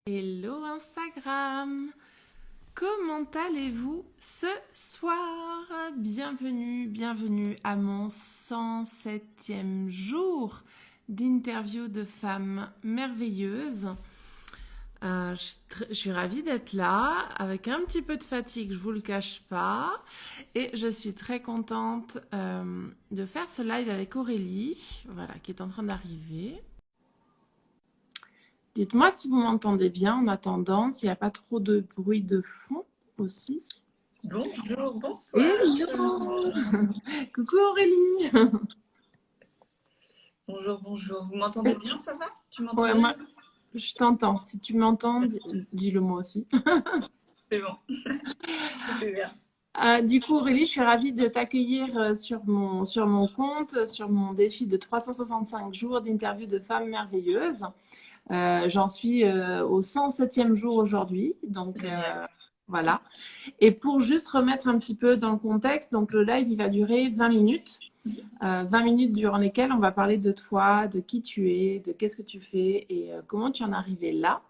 Hello Instagram! Comment allez-vous ce soir? Bienvenue à mon 107e jour d'interview de femmes merveilleuses. Je suis ravie d'être là, avec un petit peu de fatigue, je vous le cache pas. Et je suis très contente de faire ce live avec Aurélie, voilà, qui est en train d'arriver. Dites-moi si vous m'entendez bien en attendant, s'il n'y a pas trop de bruit de fond aussi. Bonjour, bonsoir. Hello! Coucou Aurélie! Bonjour. Vous m'entendez bien, ça va? Tu m'entends Ouais, bien? moi, je t'entends. Si tu m'entends, dis-le moi aussi. C'est bon, c'est bien. Du coup, Aurélie, je suis ravie de t'accueillir sur mon compte, sur mon défi de 365 jours d'interview de femmes merveilleuses. J'en suis au 107e jour aujourd'hui, donc Génial. voilà. Et pour juste remettre un petit peu dans le contexte, donc le live, il va durer 20 minutes. 20 minutes durant lesquelles on va parler de toi, de qui tu es, de qu'est-ce que tu fais et comment tu en es arrivé là.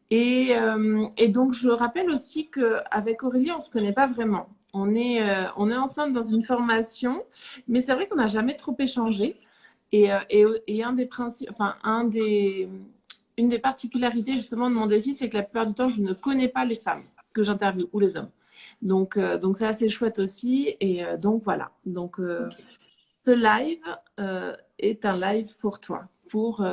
Et donc, je rappelle aussi qu'avec Aurélie, on ne se connaît pas vraiment. On est ensemble dans une formation, mais c'est vrai qu'on n'a jamais trop échangé. Et un des principes, enfin, une des particularités justement de mon défi, c'est que la plupart du temps, je ne connais pas les femmes que j'interviewe ou les hommes. Donc c'est assez chouette aussi. Et donc voilà. Donc Ok, ce live est un live pour toi, pour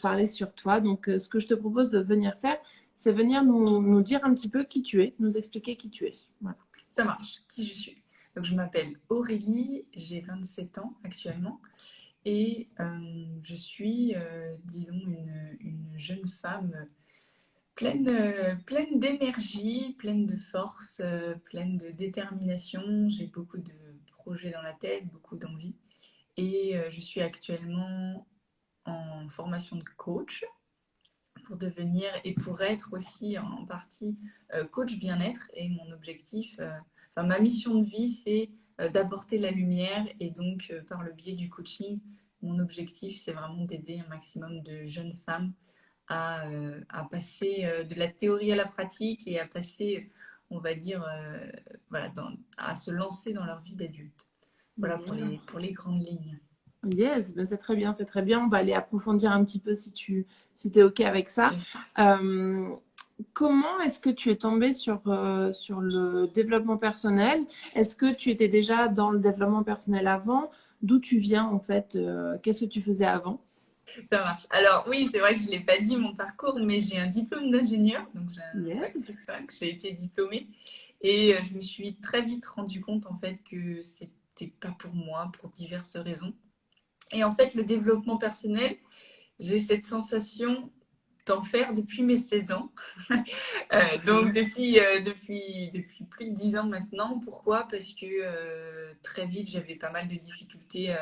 parler sur toi. Donc ce que je te propose de venir faire, c'est venir nous dire un petit peu qui tu es, nous expliquer qui tu es. Voilà. ça marche. Qui je suis? Donc, je m'appelle Aurélie, j'ai 27 ans actuellement et je suis, disons, une jeune femme pleine d'énergie, pleine de force, pleine de détermination. J'ai beaucoup de projets dans la tête, beaucoup d'envie et je suis actuellement en formation de coach pour devenir et pour être aussi en partie coach bien-être. Et mon objectif, enfin ma mission de vie, c'est d'apporter la lumière. Et donc, par le biais du coaching, mon objectif, c'est vraiment d'aider un maximum de jeunes femmes à passer de la théorie à la pratique et à passer, on va dire, voilà, à se lancer dans leur vie d'adulte. Voilà pour les grandes lignes. Yes, ben c'est très bien, c'est très bien. On va aller approfondir un petit peu si tu es OK avec ça. Bien sûr. Euh, Comment est-ce que tu es tombée sur le développement personnel? Est-ce que tu étais déjà dans le développement personnel avant? D'où tu viens en fait? Qu'est-ce que tu faisais avant? Ça marche. Alors oui, c'est vrai que je ne l'ai pas dit mon parcours, mais j'ai un diplôme d'ingénieur, donc j'ai un bac plus Yes. 5, j'ai été diplômée et je me suis très vite rendu compte en fait que c'était pas pour moi pour diverses raisons. Et en fait, le développement personnel, j'ai cette sensation d'en faire depuis mes 16 ans. Donc depuis plus de 10 ans maintenant. Pourquoi? Parce que très vite, j'avais pas mal de difficultés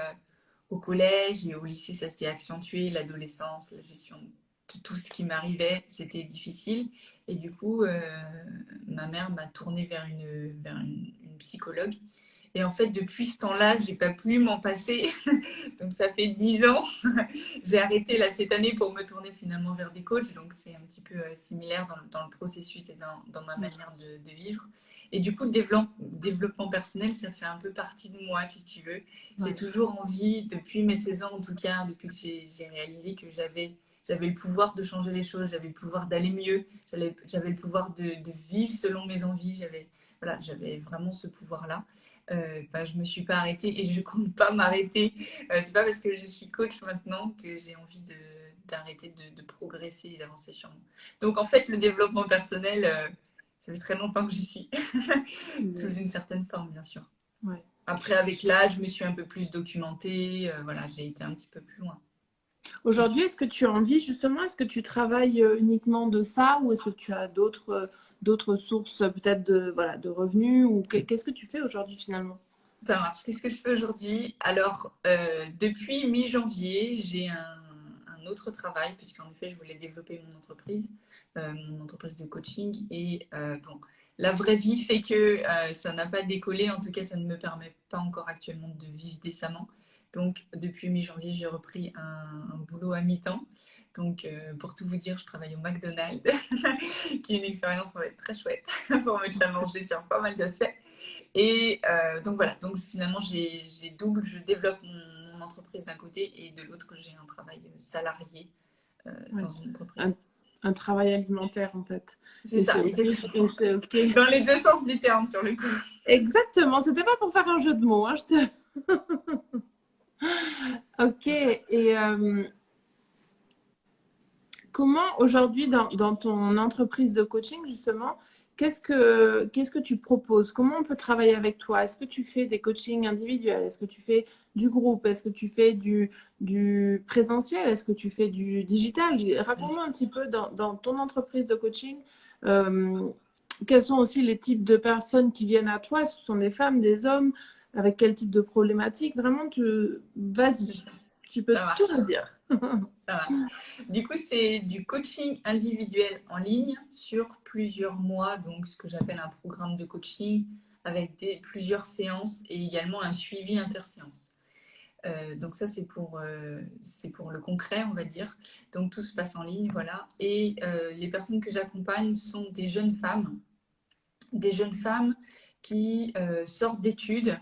au collège et au lycée, ça s'est accentué. L'adolescence, la gestion de tout ce qui m'arrivait, c'était difficile. Et du coup, ma mère m'a tournée vers une psychologue. Et en fait, depuis ce temps-là, j'ai pas pu m'en passer. Donc, ça fait 10 ans. J'ai arrêté là cette année pour me tourner finalement vers des coachs. Donc, c'est un petit peu similaire dans le processus et dans ma manière de vivre. Et du coup, le développement personnel, ça fait un peu partie de moi, si tu veux. J'ai Ouais. toujours envie, depuis mes 16 ans en tout cas, depuis que j'ai réalisé que j'avais le pouvoir de changer les choses, j'avais le pouvoir d'aller mieux, j'avais le pouvoir de vivre selon mes envies, voilà, j'avais vraiment ce pouvoir-là. Bah, je me suis pas arrêtée et je compte pas m'arrêter. C'est pas parce que je suis coach maintenant que j'ai envie d'arrêter de progresser et d'avancer sur moi. Donc en fait, le développement personnel, ça fait très longtemps que j'y suis, sous une Yes. certaine forme, bien sûr. Ouais. Après, avec l'âge, je me suis un peu plus documentée. Voilà, j'ai été un petit peu plus loin. Et Aujourd'hui, est-ce que tu as envie justement, est-ce que tu travailles uniquement de ça ou est-ce que tu as d'autres sources peut-être voilà, de revenus ou qu'est-ce que tu fais aujourd'hui finalement? ça marche. Qu'est-ce que je fais aujourd'hui? Alors, depuis mi-janvier, j'ai un autre travail, puisqu'en effet, je voulais développer mon entreprise de coaching. Et bon, la vraie vie fait que ça n'a pas décollé. En tout cas, ça ne me permet pas encore actuellement de vivre décemment. Donc, depuis mi-janvier, j'ai repris un boulot à mi-temps. Donc, pour tout vous dire, je travaille au McDonald's, qui est une expérience, on va être très chouette pour me challenger sur pas mal d'aspects. Et donc voilà, donc finalement, j'ai double, je développe mon entreprise d'un côté et de l'autre, j'ai un travail salarié Ouais. dans une Un, entreprise. un travail alimentaire, en fait. C'est Et c'est ça, OK. exactement. Et c'est OK. Dans les deux sens du terme, sur le coup. Exactement. C'était pas pour faire un jeu de mots, hein, je te... OK. C'est ça. Et comment aujourd'hui, dans ton entreprise de coaching, justement, qu'est-ce que tu proposes? Comment on peut travailler avec toi? Est-ce que tu fais des coachings individuels? Est-ce que tu fais du groupe? Est-ce que tu fais du présentiel? Est-ce que tu fais du digital? Raconte-moi un petit peu dans ton entreprise de coaching, euh, quels sont aussi les types de personnes qui viennent à toi? Est-ce que ce sont des femmes, des hommes? Avec quel type de problématique? Vraiment, vas-y, tu peux Ça tout marche. me dire. Ça marche. Du coup, c'est du coaching individuel en ligne sur plusieurs mois, donc ce que j'appelle un programme de coaching avec plusieurs séances et également un suivi interséance. Donc ça, c'est pour le concret, on va dire. Donc tout se passe en ligne, voilà. Et les personnes que j'accompagne sont des jeunes femmes qui sortent d'études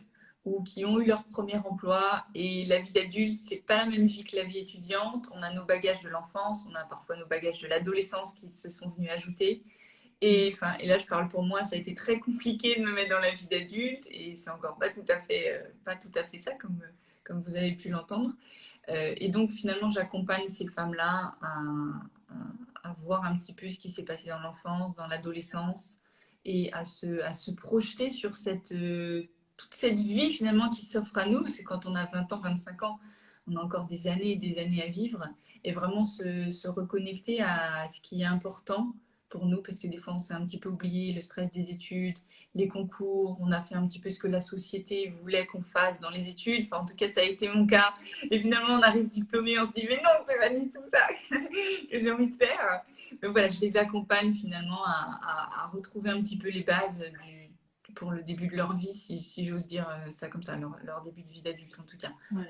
ou qui ont eu leur premier emploi. Et la vie d'adulte, c'est pas la même vie que la vie étudiante. On a nos bagages de l'enfance, on a parfois nos bagages de l'adolescence qui se sont venus ajouter. Et là, je parle pour moi, ça a été très compliqué de me mettre dans la vie d'adulte et c'est encore pas tout à fait ça, comme vous avez pu l'entendre. Et donc, finalement, j'accompagne ces femmes-là à voir un petit peu ce qui s'est passé dans l'enfance, dans l'adolescence et à se projeter sur toute cette vie finalement qui s'offre à nous, parce que quand on a 20 ans, 25 ans, on a encore des années et des années à vivre et vraiment se reconnecter à ce qui est important pour nous, parce que des fois on s'est un petit peu oublié, le stress des études, les concours, on a fait un petit peu ce que la société voulait qu'on fasse dans les études, enfin en tout cas ça a été mon cas, et finalement on arrive diplômé, on se dit mais non, c'est pas du tout ça que j'ai envie de faire. Donc voilà, je les accompagne finalement à retrouver un petit peu les bases pour le début de leur vie, si j'ose dire ça comme ça, leur début de vie d'adulte en tout cas, Ouais.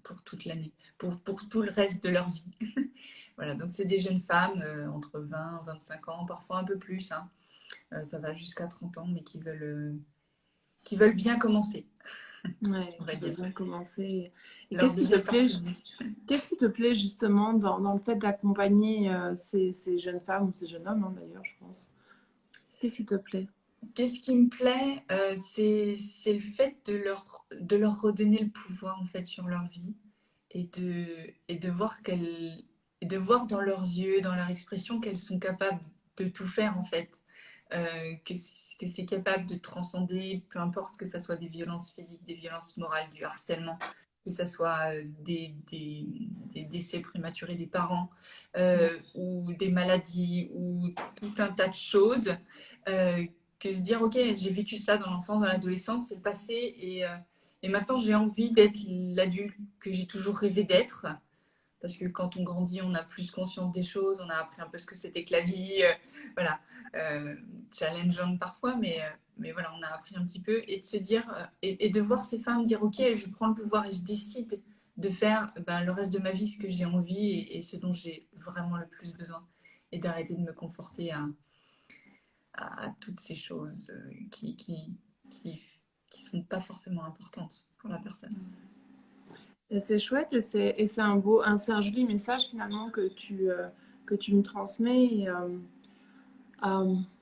pour toute l'année, pour tout le reste de leur vie. Voilà, donc c'est des jeunes femmes entre 20 et 25 ans, parfois un peu plus, hein. Ça va jusqu'à 30 ans, mais qui veulent bien commencer, Ouais, on va qui veut dire. bien commencer. Et Leur deuxième partie de vie. qu'est-ce qui te plaît justement dans le fait d'accompagner ces jeunes femmes ou ces jeunes hommes, hein, d'ailleurs, je pense. Qu'est-ce qui te plaît? Qu'est-ce qui me plaît, c'est le fait de leur redonner le pouvoir en fait sur leur vie et de voir de voir dans leurs yeux, dans leur expression qu'elles sont capables de tout faire en fait, que c'est capable de transcender, peu importe que ça soit des violences physiques, des violences morales, du harcèlement, que ça soit des décès prématurés des parents ou des maladies ou tout un tas de choses. Euh, que se dire, ok, j'ai vécu ça dans l'enfance, dans l'adolescence, c'est le passé, et maintenant j'ai envie d'être l'adulte que j'ai toujours rêvé d'être. Parce que quand on grandit, on a plus conscience des choses, on a appris un peu ce que c'était que la vie, voilà, challengeant parfois, mais voilà, on a appris un petit peu, et de se dire, et de voir ces femmes dire, ok, je prends le pouvoir et je décide de faire ben, le reste de ma vie ce que j'ai envie et ce dont j'ai vraiment le plus besoin, et d'arrêter de me conforter à toutes ces choses qui, qui sont pas forcément importantes pour la personne. Et c'est chouette et c'est c'est un joli message finalement que tu me transmets.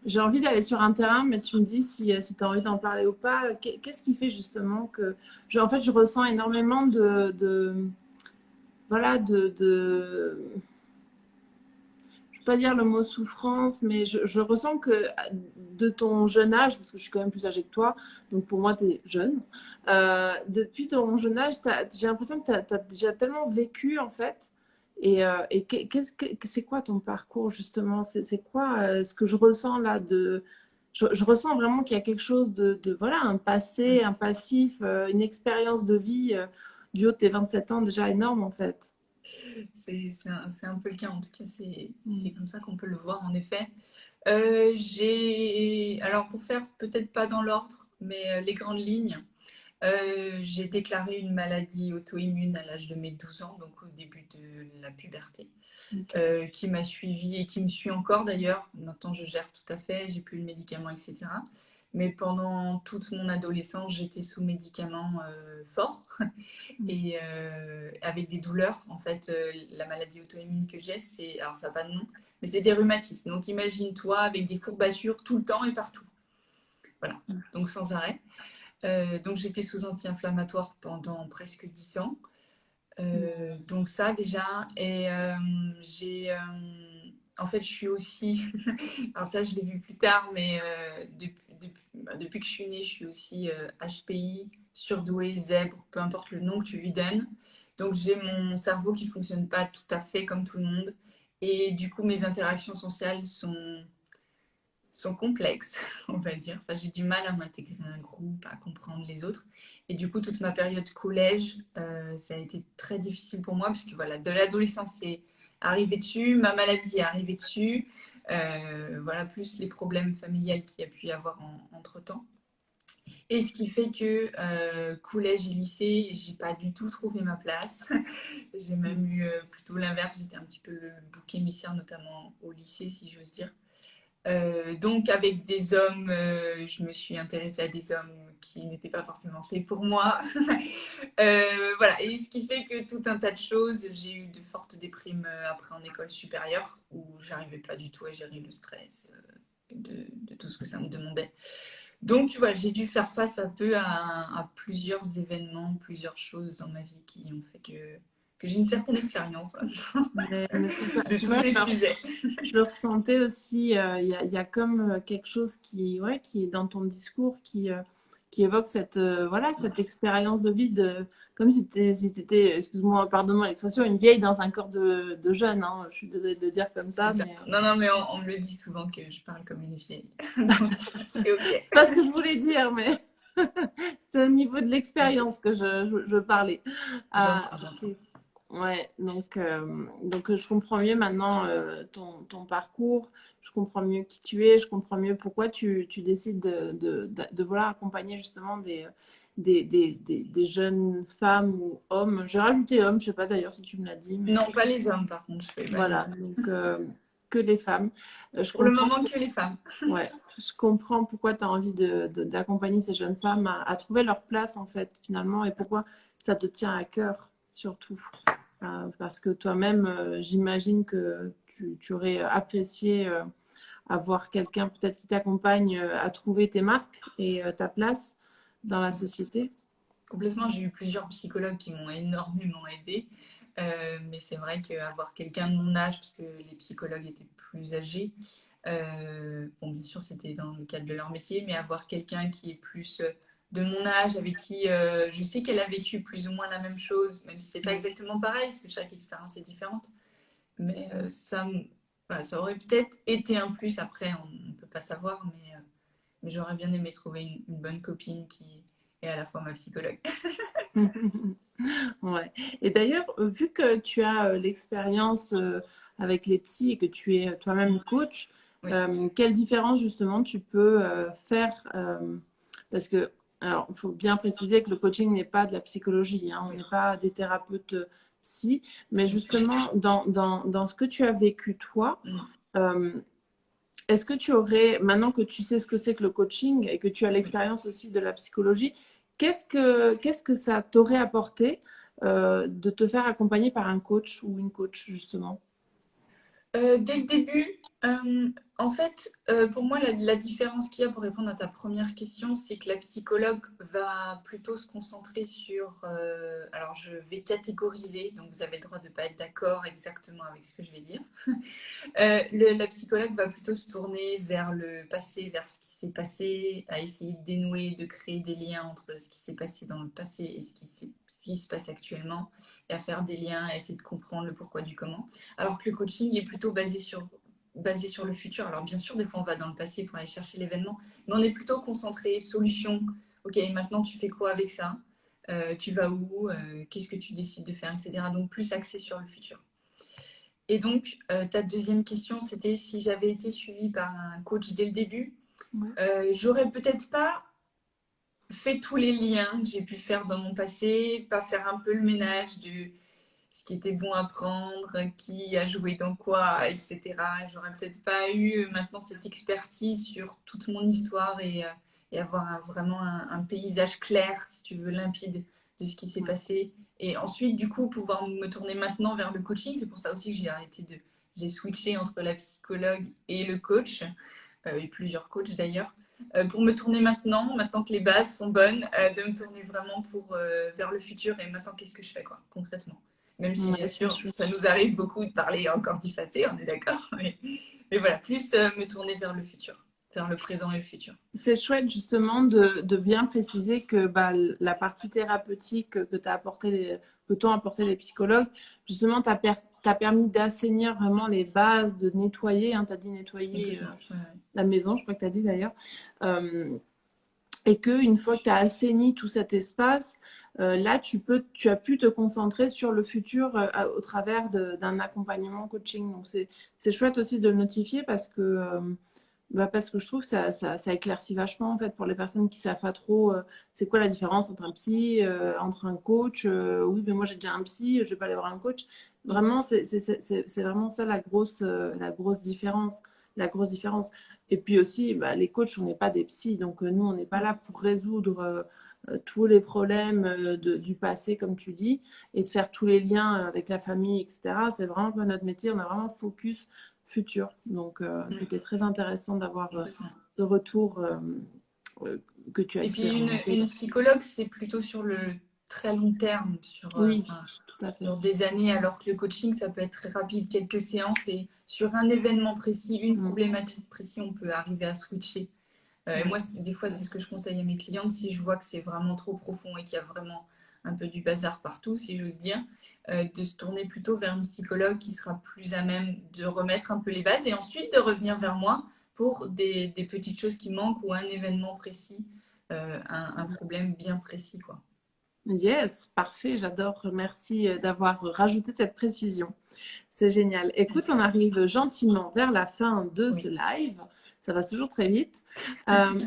J'ai envie d'aller sur un terrain, mais tu me dis si tu as envie d'en parler ou pas. Qu'est-ce qui fait justement que... en fait, je ressens énormément voilà, je ne vais pas dire le mot souffrance, mais je ressens que de ton jeune âge, parce que je suis quand même plus âgée que toi, donc pour moi, tu es jeune, depuis ton jeune âge, j'ai l'impression que tu as déjà tellement vécu, en fait. Et c'est quoi ton parcours, justement? C'est quoi ce que je ressens là je ressens vraiment qu'il y a quelque chose voilà, un passé, un passif, une expérience de vie du haut de tes 27 ans déjà énorme, en fait. C'est un peu le cas, en tout cas, Mm. c'est comme ça qu'on peut le voir, en effet. Alors, pour faire peut-être pas dans l'ordre, mais les grandes lignes, J'ai déclaré une maladie auto-immune à l'âge de mes 12 ans, donc au début de la puberté, qui m'a suivie et qui me suit encore d'ailleurs. Maintenant, je gère tout à fait, j'ai plus de médicaments, etc. Mais pendant toute mon adolescence, j'étais sous médicaments forts et avec des douleurs. En fait, la maladie auto-immune que j'ai, alors ça n'a pas de nom, mais c'est des rhumatismes. Donc imagine-toi avec des courbatures tout le temps et partout. Voilà, donc sans arrêt. Donc j'étais sous anti-inflammatoire pendant presque 10 ans. Donc ça déjà. Et en fait, je suis aussi... Alors ça, je l'ai vu plus tard, mais depuis que je suis née, je suis aussi HPI, surdouée, zèbre, peu importe le nom que tu lui donnes. Donc j'ai mon cerveau qui ne fonctionne pas tout à fait comme tout le monde. Et du coup, mes interactions sociales sont complexes, on va dire. Enfin, j'ai du mal à m'intégrer à un groupe, à comprendre les autres. Et du coup, toute ma période collège, ça a été très difficile pour moi, puisque voilà, de l'adolescence est arrivé dessus, ma maladie est arrivée dessus, voilà, plus les problèmes familiales qu'il y a pu y avoir entre-temps. Et ce qui fait que collège et lycée, j'ai pas du tout trouvé ma place. J'ai même eu plutôt l'inverse, j'étais un petit peu le bouc émissaire, notamment au lycée, si j'ose dire. Donc avec des hommes, je me suis intéressée à des hommes qui n'étaient pas forcément faits pour moi. Voilà, et ce qui fait que tout un tas de choses, j'ai eu de fortes déprimes après en école supérieure où j'arrivais pas du tout à gérer le stress de tout ce que ça me demandait. Donc tu vois, j'ai dû faire face un peu à plusieurs événements, plusieurs choses dans ma vie qui ont fait que j'ai une certaine expérience Mais c'est ça, de tu tous vois, ces sujets. je le ressentais aussi, il y a comme quelque chose ouais, qui est dans ton discours qui évoque voilà, cette expérience de vie, comme si tu étais, excuse-moi, pardonne-moi l'expression, une vieille dans un corps de jeune. Hein. Je suis désolée de le dire comme ça, mais Non, non, mais on me le dit souvent que je parle comme une vieille. Donc, c'est OK. c'est pas ce que je voulais dire, mais c'est au niveau de l'expérience que je parlais. Ah, J'entends. ok. Ouais, donc je comprends mieux maintenant ton parcours, je comprends mieux qui tu es, je comprends mieux pourquoi tu décides de vouloir accompagner justement des jeunes femmes ou hommes. J'ai rajouté hommes, je sais pas d'ailleurs si tu me l'as dit, mais Non, pas les hommes, par contre, je fais pas les voilà, hommes. donc que les femmes. Je Pour le comprends, moment, que les femmes. ouais, je comprends pourquoi tu as envie d'accompagner ces jeunes femmes à trouver leur place en fait finalement et pourquoi ça te tient à cœur surtout. Parce que toi-même, j'imagine que tu aurais apprécié avoir quelqu'un peut-être qui t'accompagne à trouver tes marques et ta place dans la société. Complètement, j'ai eu plusieurs psychologues qui m'ont énormément aidée. Mais c'est vrai qu'avoir quelqu'un de mon âge, parce que les psychologues étaient plus âgés, bon, bien sûr, c'était dans le cadre de leur métier, mais avoir quelqu'un qui est plus de mon âge, avec qui je sais qu'elle a vécu plus ou moins la même chose, même si c'est pas exactement pareil, parce que chaque expérience est différente. Mais voilà, ça aurait peut-être été un plus. Après, on ne peut pas savoir, mais j'aurais bien aimé trouver une bonne copine qui est à la fois ma psychologue. Ouais. Et d'ailleurs, vu que tu as l'expérience avec les psys et que tu es toi-même coach, Oui. quelle différence justement tu peux faire parce que, alors, il faut bien préciser que le coaching n'est pas de la psychologie, hein, on Oui. n'est pas des thérapeutes psy, mais Bien sûr. justement, dans ce que tu as vécu toi, Mm. euh, est-ce que tu aurais, maintenant que tu sais ce que c'est que le coaching et que tu as Oui. l'expérience aussi de la psychologie, qu'est-ce que ça t'aurait apporté de te faire accompagner par un coach ou une coach, justement? Dès le début, en fait, pour moi, la différence qu'il y a pour répondre à ta première question, c'est que la psychologue va plutôt se concentrer sur... alors, je vais catégoriser, donc vous avez le droit de ne pas être d'accord exactement avec ce que je vais dire. La psychologue va plutôt se tourner vers le passé, vers ce qui s'est passé, à essayer de dénouer, de créer des liens entre ce qui s'est passé dans le passé et ce qui se passe actuellement, et à faire des liens, à essayer de comprendre le pourquoi du comment. Alors que le coaching est plutôt basé sur le futur. Alors bien sûr, des fois, on va dans le passé pour aller chercher l'événement, mais on est plutôt concentré solution. Ok, maintenant, tu fais quoi avec ça? Tu vas où? Qu'est-ce que tu décides de faire, etc. Donc plus axé sur le futur. Et donc, ta deuxième question, c'était si j'avais été suivie par un coach dès le début. Ouais. J'aurais peut-être pas fait tous les liens que j'ai pu faire dans mon passé, pas faire un peu le ménage de ce qui était bon à prendre, qui a joué dans quoi, etc. J'aurais peut-être pas eu maintenant cette expertise sur toute mon histoire et avoir vraiment un paysage clair, si tu veux, limpide de ce qui s'est passé. Et ensuite, du coup, pouvoir me tourner maintenant vers le coaching. C'est pour ça aussi que j'ai switché entre la psychologue et le coach, et plusieurs coachs d'ailleurs, pour me tourner maintenant que les bases sont bonnes, de me tourner vraiment vers le futur et maintenant qu'est-ce que je fais quoi, concrètement. Même si bien sûr ça nous arrive beaucoup de parler encore du passé, on est d'accord, mais voilà, plus me tourner vers le futur, vers le présent et le futur. C'est chouette justement de bien préciser que la partie thérapeutique que t'ont apporté les psychologues, justement, t'a permis d'assainir vraiment les bases, de nettoyer, hein, tu as dit nettoyer la maison, je crois que tu as dit d'ailleurs, et qu'une fois que tu as assaini tout cet espace, là, tu as pu te concentrer sur le futur au travers d'un accompagnement coaching. Donc, c'est chouette aussi de le notifier parce que je trouve que ça éclaircit vachement en fait pour les personnes qui savent pas trop c'est quoi la différence entre un psy, entre un coach. Oui, mais moi j'ai déjà un psy, je vais pas aller voir un coach. Vraiment, c'est vraiment ça la grosse différence. La grosse différence. Et puis aussi, les coachs, on n'est pas des psys, donc nous, on n'est pas là pour résoudre tous les problèmes du passé, comme tu dis, et de faire tous les liens avec la famille, etc. C'est vraiment pas notre métier. On a vraiment focus futur. Donc, c'était très intéressant d'avoir ce retour que tu as expérimenté. Et puis, une psychologue, c'est plutôt sur le très long terme, sur tout à fait. Des années, alors que le coaching, ça peut être très rapide, quelques séances, et sur un événement précis, une problématique précise, on peut arriver à switcher. Et moi, des fois, c'est ce que je conseille à mes clientes, si je vois que c'est vraiment trop profond et qu'il y a vraiment un peu du bazar partout, si j'ose dire, de se tourner plutôt vers un psychologue qui sera plus à même de remettre un peu les bases et ensuite de revenir vers moi pour des petites choses qui manquent ou un événement précis, un problème bien précis, quoi. Yes, parfait, j'adore. Merci d'avoir rajouté cette précision. C'est génial. Écoute, on arrive gentiment vers la fin de ce live. Ça va toujours très vite.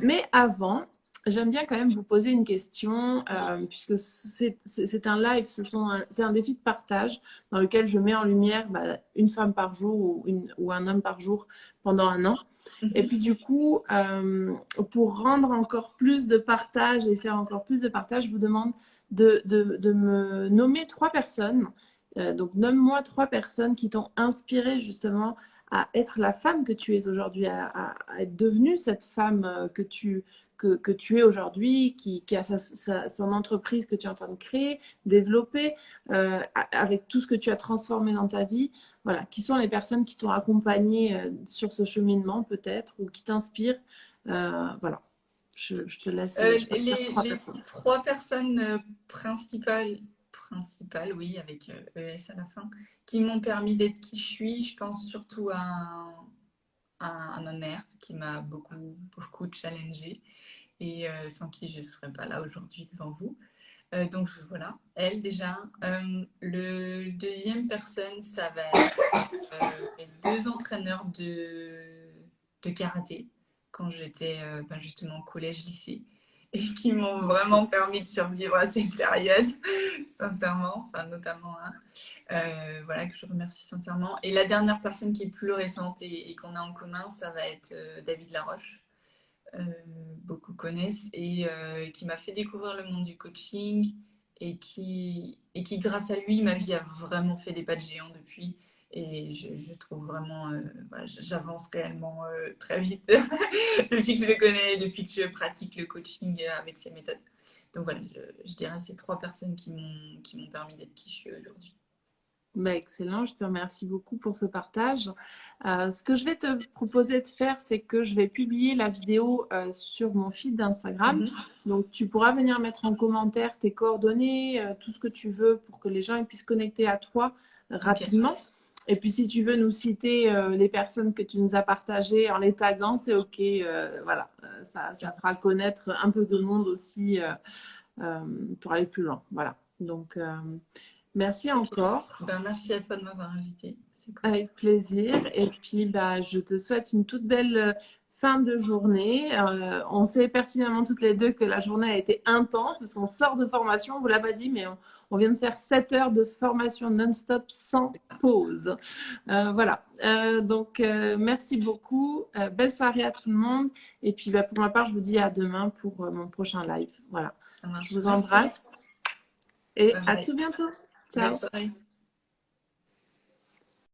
Mais avant, j'aime bien quand même vous poser une question, puisque c'est un live, c'est un défi de partage dans lequel je mets en lumière une femme par jour ou un homme par jour pendant un an. Et puis du coup, pour rendre encore plus de partage et faire encore plus de partage, je vous demande de me nommer 3 personnes. Donc nomme-moi 3 personnes qui t'ont inspiré justement à être la femme que tu es aujourd'hui, à être devenue cette femme que tu es aujourd'hui, qui a son entreprise que tu es en train de créer, développer, avec tout ce que tu as transformé dans ta vie. Voilà, qui sont les personnes qui t'ont accompagné sur ce cheminement peut-être, ou qui t'inspirent. Voilà, je te laisse. Les 3 personnes principales, oui, avec ES à la fin, qui m'ont permis d'être qui je suis, je pense surtout à ma mère, qui m'a beaucoup challengée et sans qui je ne serais pas là aujourd'hui devant vous. Donc voilà, elle déjà. Le deuxième personne, ça va être mes 2 entraîneurs de karaté quand j'étais justement au collège-lycée et qui m'ont vraiment permis de survivre à cette période, sincèrement, enfin notamment voilà, que je remercie sincèrement. Et la dernière personne qui est plus récente et qu'on a en commun, ça va être David Laroche. Beaucoup connaissent et qui m'a fait découvrir le monde du coaching et qui grâce à lui, ma vie a vraiment fait des pas de géant depuis et je trouve vraiment, j'avance réellement très vite depuis que je le connais, depuis que je pratique le coaching avec ses méthodes. Donc voilà, je dirais ces 3 personnes qui m'ont permis d'être qui je suis aujourd'hui. Excellent, je te remercie beaucoup pour ce partage. Ce que je vais te proposer de faire, c'est que je vais publier la vidéo sur mon feed d'Instagram. Donc, tu pourras venir mettre en commentaire tes coordonnées, tout ce que tu veux pour que les gens puissent connecter à toi rapidement. Okay. Et puis, si tu veux nous citer les personnes que tu nous as partagées en les taguant, c'est OK. Voilà, ça fera connaître un peu de monde aussi pour aller plus loin. Voilà. Donc, merci encore. Merci à toi de m'avoir invitée. Cool. Avec plaisir. Et puis, je te souhaite une toute belle fin de journée. On sait pertinemment toutes les deux que la journée a été intense parce qu'on sort de formation, on vous l'a pas dit, mais on vient de faire 7 heures de formation non-stop sans pause. Voilà. Donc, merci beaucoup. Belle soirée à tout le monde. Et puis, pour ma part, je vous dis à demain pour mon prochain live. Voilà. Je vous embrasse et à tout bientôt. Ciao. Belle soirée.